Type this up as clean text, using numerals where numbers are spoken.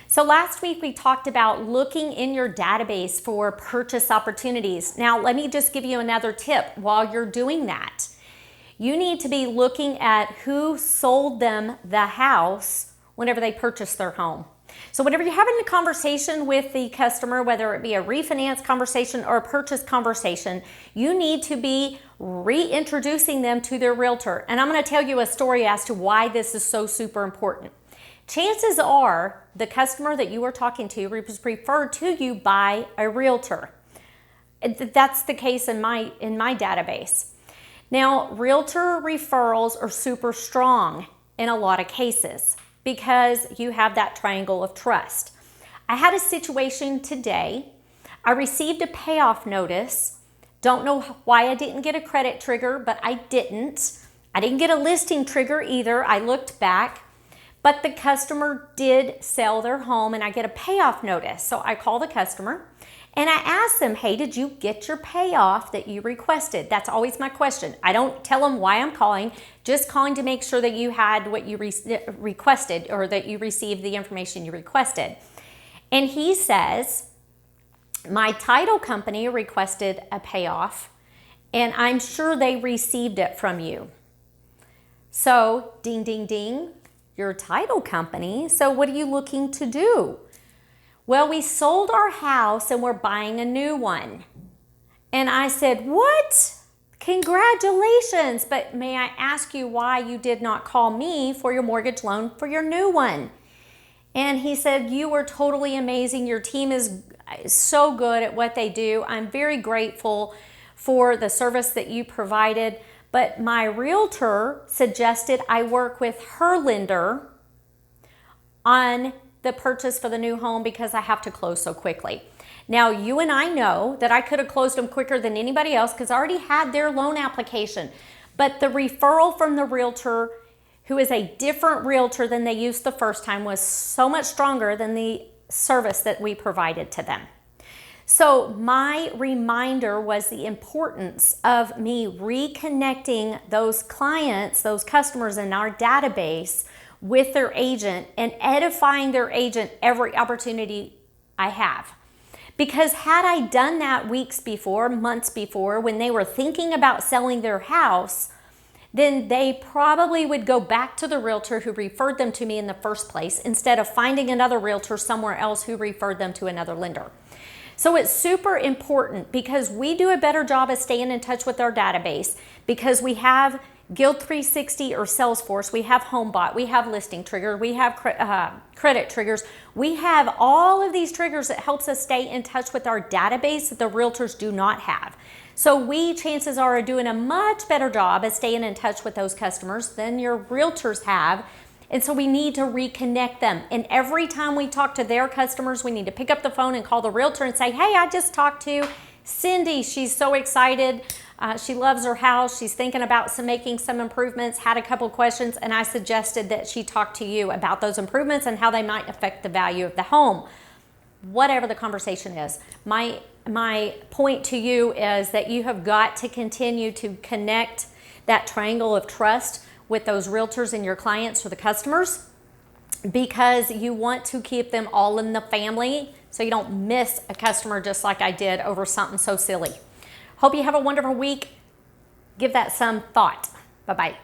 So last week we talked about looking in your database for purchase opportunities. Now let me just give you another tip while you're doing that. You need to be looking at who sold them the house whenever they purchased their home. So whenever you're having a conversation with the customer, whether it be a refinance conversation or a purchase conversation, you need to be reintroducing them to their realtor. And I'm going to tell you a story as to why this is so super important. Chances are the customer that you are talking to was referred to you by a realtor. That's the case in my database. Now, realtor referrals are super strong in a lot of cases because you have that triangle of trust. I had a situation today. I received a payoff notice. Don't know why I didn't get a credit trigger, but I didn't. I didn't get a listing trigger either. I looked back. But the customer did sell their home and I get a payoff notice. So I call the customer and I ask them, hey, did you get your payoff that you requested? That's always my question. I don't tell them why I'm calling, just calling to make sure that you had what you requested or that you received the information you requested. And he says, my title company requested a payoff and I'm sure they received it from you. So ding, ding, ding. Your title company. So what are you looking to do? Well, we sold our house and we're buying a new one. And I said, what? Congratulations. But may I ask you why you did not call me for your mortgage loan for your new one? And he said, you were totally amazing. Your team is so good at what they do. I'm very grateful for the service that you provided. But my realtor suggested I work with her lender on the purchase for the new home because I have to close so quickly. Now, you and I know that I could have closed them quicker than anybody else because I already had their loan application. But the referral from the realtor, who is a different realtor than they used the first time, was so much stronger than the service that we provided to them. So my reminder was the importance of me reconnecting those clients, those customers in our database with their agent and edifying their agent every opportunity I have. Because had I done that weeks before, months before, when they were thinking about selling their house, then they probably would go back to the realtor who referred them to me in the first place instead of finding another realtor somewhere else who referred them to another lender. So it's super important because we do a better job of staying in touch with our database because we have Guild 360 or Salesforce, we have HomeBot, we have Listing Trigger, we have credit triggers. We have all of these triggers that helps us stay in touch with our database that the realtors do not have. So we, chances are doing a much better job of staying in touch with those customers than your realtors have. And so we need to reconnect them. And every time we talk to their customers, we need to pick up the phone and call the realtor and say, hey, I just talked to Cindy. She's so excited. She loves her house. She's thinking about making some improvements, had a couple questions, and I suggested that she talk to you about those improvements and how they might affect the value of the home. Whatever the conversation is. My point to you is that you have got to continue to connect that triangle of trust with those realtors and your clients or the customers because you want to keep them all in the family so you don't miss a customer just like I did over something so silly. Hope you have a wonderful week. Give that some thought. Bye-bye.